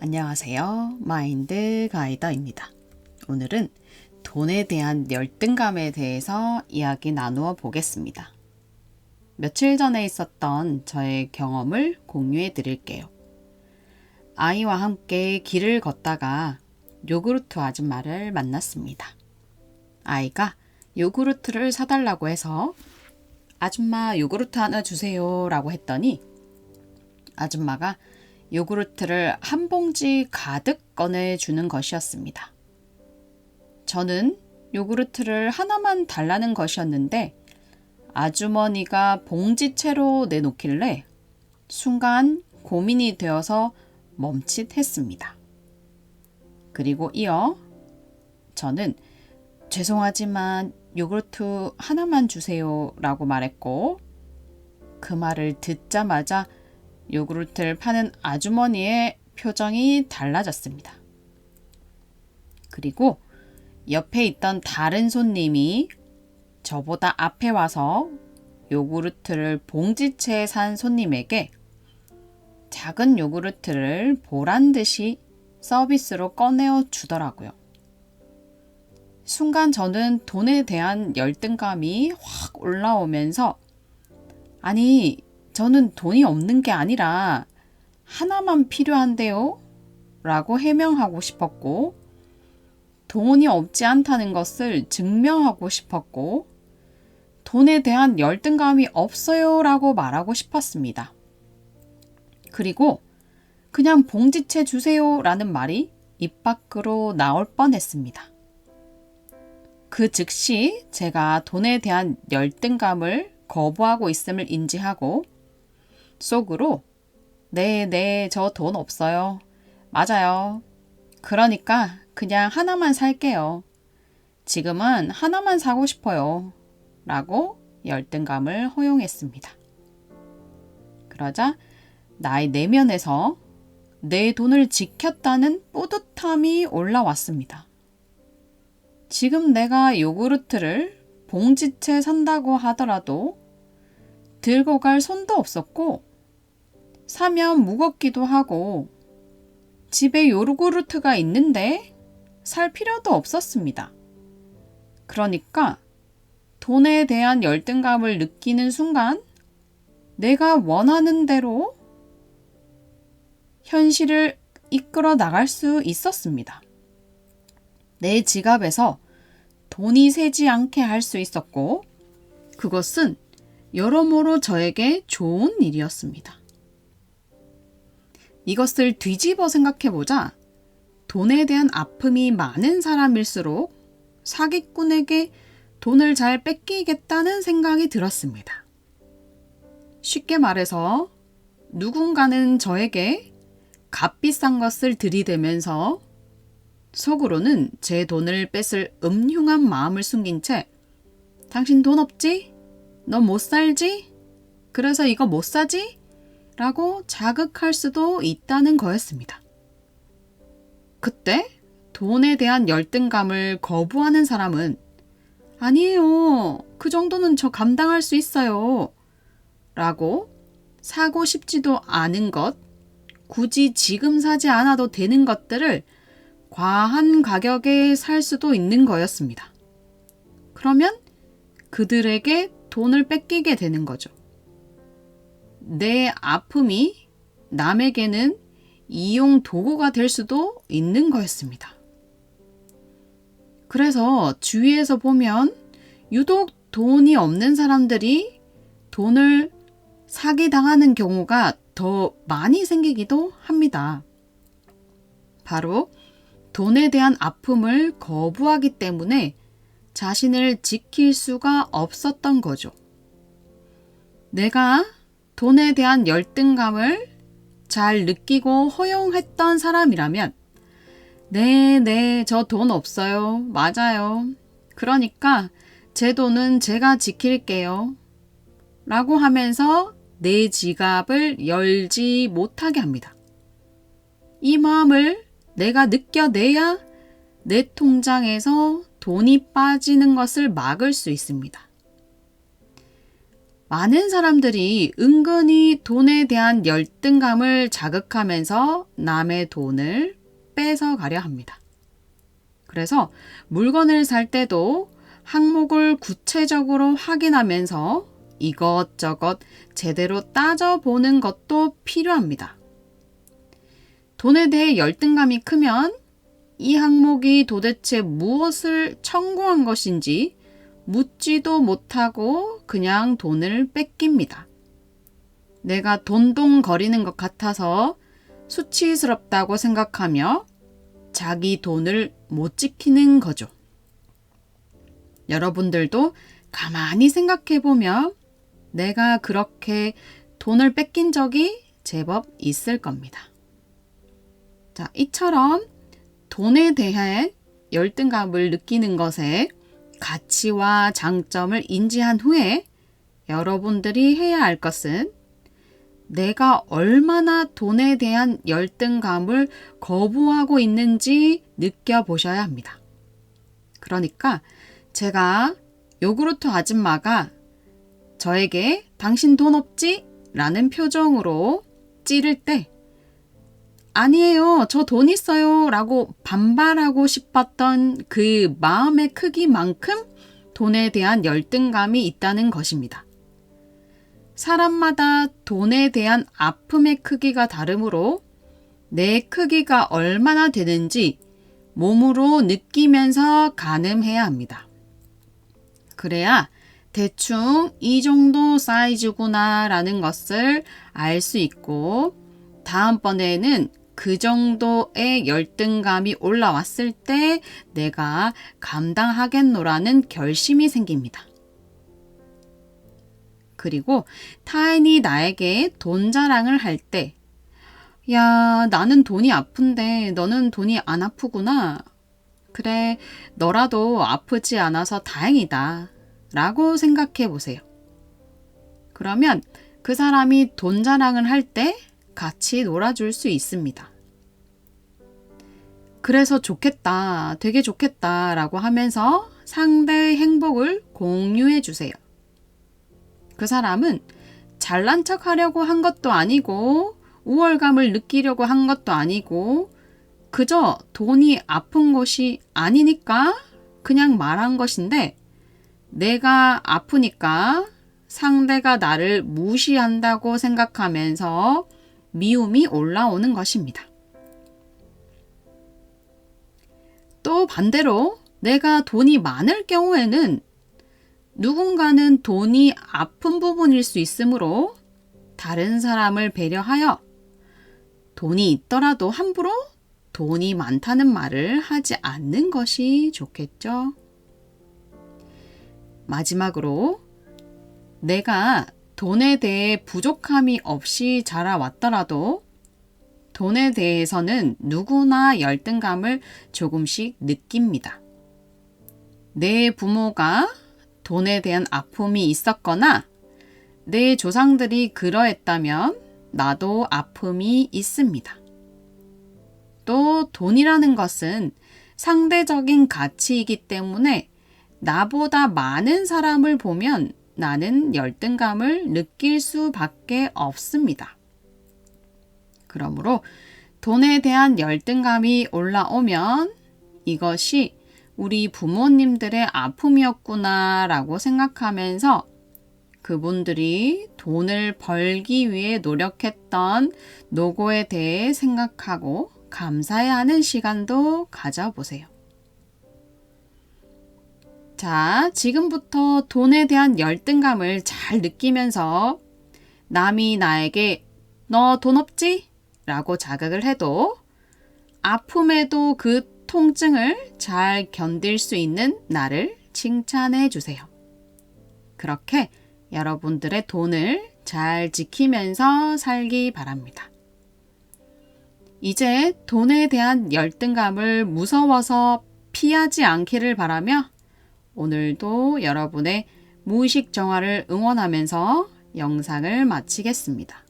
안녕하세요. 마인드 가이더입니다. 오늘은 돈에 대한 열등감에 대해서 이야기 나누어 보겠습니다. 며칠 전에 있었던 저의 경험을 공유해 드릴게요. 아이와 함께 길을 걷다가 요구르트 아줌마를 만났습니다. 아이가 요구르트를 사달라고 해서 아줌마 요구르트 하나 주세요 라고 했더니 아줌마가 요구르트를 한 봉지 가득 꺼내주는 것이었습니다. 저는 요구르트를 하나만 달라는 것이었는데 아주머니가 봉지채로 내놓길래 순간 고민이 되어서 멈칫했습니다. 그리고 이어 저는 죄송하지만 요구르트 하나만 주세요 라고 말했고 그 말을 듣자마자 요구르트를 파는 아주머니의 표정이 달라졌습니다. 그리고 옆에 있던 다른 손님이 저보다 앞에 와서 요구르트를 봉지채에 산 손님에게 작은 요구르트를 보란 듯이 서비스로 꺼내어 주더라고요. 순간 저는 돈에 대한 열등감이 확 올라오면서 아니, 저는 돈이 없는 게 아니라 하나만 필요한데요? 라고 해명하고 싶었고 돈이 없지 않다는 것을 증명하고 싶었고 돈에 대한 열등감이 없어요 라고 말하고 싶었습니다. 그리고 그냥 봉지채 주세요 라는 말이 입 밖으로 나올 뻔했습니다. 그 즉시 제가 돈에 대한 열등감을 거부하고 있음을 인지하고 속으로 네, 저 돈 없어요. 맞아요. 그러니까 그냥 하나만 살게요. 지금은 하나만 사고 싶어요. 라고 열등감을 허용했습니다. 그러자 나의 내면에서 내 돈을 지켰다는 뿌듯함이 올라왔습니다. 지금 내가 요구르트를 봉지채 산다고 하더라도 들고 갈 손도 없었고 사면 무겁기도 하고 집에 요구르트가 있는데 살 필요도 없었습니다. 그러니까 돈에 대한 열등감을 느끼는 순간 내가 원하는 대로 현실을 이끌어 나갈 수 있었습니다. 내 지갑에서 돈이 새지 않게 할 수 있었고 그것은 여러모로 저에게 좋은 일이었습니다. 이것을 뒤집어 생각해보자 돈에 대한 아픔이 많은 사람일수록 사기꾼에게 돈을 잘 뺏기겠다는 생각이 들었습니다. 쉽게 말해서 누군가는 저에게 값비싼 것을 들이대면서 속으로는 제 돈을 뺏을 음흉한 마음을 숨긴 채 당신 돈 없지? 너 못 살지? 그래서 이거 못 사지? 라고 자극할 수도 있다는 거였습니다. 그때 돈에 대한 열등감을 거부하는 사람은 아니에요. 그 정도는 저 감당할 수 있어요. 라고 사고 싶지도 않은 것, 굳이 지금 사지 않아도 되는 것들을 과한 가격에 살 수도 있는 거였습니다. 그러면 그들에게 돈을 뺏기게 되는 거죠. 내 아픔이 남에게는 이용 도구가 될 수도 있는 거였습니다. 그래서 주위에서 보면 유독 돈이 없는 사람들이 돈을 사기당하는 경우가 더 많이 생기기도 합니다. 바로 돈에 대한 아픔을 거부하기 때문에 자신을 지킬 수가 없었던 거죠. 내가 돈에 대한 열등감을 잘 느끼고 허용했던 사람이라면 네, 저 돈 없어요. 맞아요. 그러니까 제 돈은 제가 지킬게요. 라고 하면서 내 지갑을 열지 못하게 합니다. 이 마음을 내가 느껴내야 내 통장에서 돈이 빠지는 것을 막을 수 있습니다. 많은 사람들이 은근히 돈에 대한 열등감을 자극하면서 남의 돈을 뺏어가려 합니다. 그래서 물건을 살 때도 항목을 구체적으로 확인하면서 이것저것 제대로 따져보는 것도 필요합니다. 돈에 대해 열등감이 크면 이 항목이 도대체 무엇을 청구한 것인지 묻지도 못하고 그냥 돈을 뺏깁니다. 내가 돈동거리는 것 같아서 수치스럽다고 생각하며 자기 돈을 못 지키는 거죠. 여러분들도 가만히 생각해보면 내가 그렇게 돈을 뺏긴 적이 제법 있을 겁니다. 자, 이처럼 돈에 대해 열등감을 느끼는 것에 가치와 장점을 인지한 후에 여러분들이 해야 할 것은 내가 얼마나 돈에 대한 열등감을 거부하고 있는지 느껴보셔야 합니다. 그러니까 제가 요구르트 아줌마가 저에게 당신 돈 없지? 라는 표정으로 찌를 때 아니에요, 저 돈 있어요 라고 반발하고 싶었던 그 마음의 크기만큼 돈에 대한 열등감이 있다는 것입니다. 사람마다 돈에 대한 아픔의 크기가 다르므로 내 크기가 얼마나 되는지 몸으로 느끼면서 가늠해야 합니다. 그래야 대충 이 정도 사이즈구나 라는 것을 알 수 있고 다음번에는 그 정도의 열등감이 올라왔을 때 내가 감당하겠노라는 결심이 생깁니다. 그리고 타인이 나에게 돈 자랑을 할 때, 야, 나는 돈이 아픈데 너는 돈이 안 아프구나. 그래, 너라도 아프지 않아서 다행이다. 라고 생각해 보세요. 그러면 그 사람이 돈 자랑을 할 때 같이 놀아줄 수 있습니다. 그래서 좋겠다, 되게 좋겠다 라고 하면서 상대의 행복을 공유해 주세요. 그 사람은 잘난 척 하려고 한 것도 아니고 우월감을 느끼려고 한 것도 아니고 그저 돈이 아픈 것이 아니니까 그냥 말한 것인데 내가 아프니까 상대가 나를 무시한다고 생각하면서 미움이 올라오는 것입니다. 또 반대로 내가 돈이 많을 경우에는 누군가는 돈이 아픈 부분일 수 있으므로 다른 사람을 배려하여 돈이 있더라도 함부로 돈이 많다는 말을 하지 않는 것이 좋겠죠. 마지막으로 내가 돈에 대해 부족함이 없이 자라왔더라도 돈에 대해서는 누구나 열등감을 조금씩 느낍니다. 내 부모가 돈에 대한 아픔이 있었거나 내 조상들이 그러했다면 나도 아픔이 있습니다. 또 돈이라는 것은 상대적인 가치이기 때문에 나보다 많은 사람을 보면 나는 열등감을 느낄 수밖에 없습니다. 그러므로 돈에 대한 열등감이 올라오면 이것이 우리 부모님들의 아픔이었구나 라고 생각하면서 그분들이 돈을 벌기 위해 노력했던 노고에 대해 생각하고 감사해야 하는 시간도 가져보세요. 자, 지금부터 돈에 대한 열등감을 잘 느끼면서 남이 나에게 너 돈 없지? 라고 자극을 해도 아픔에도 그 통증을 잘 견딜 수 있는 나를 칭찬해 주세요. 그렇게 여러분들의 돈을 잘 지키면서 살기 바랍니다. 이제 돈에 대한 열등감을 무서워서 피하지 않기를 바라며 오늘도 여러분의 무의식 정화를 응원하면서 영상을 마치겠습니다.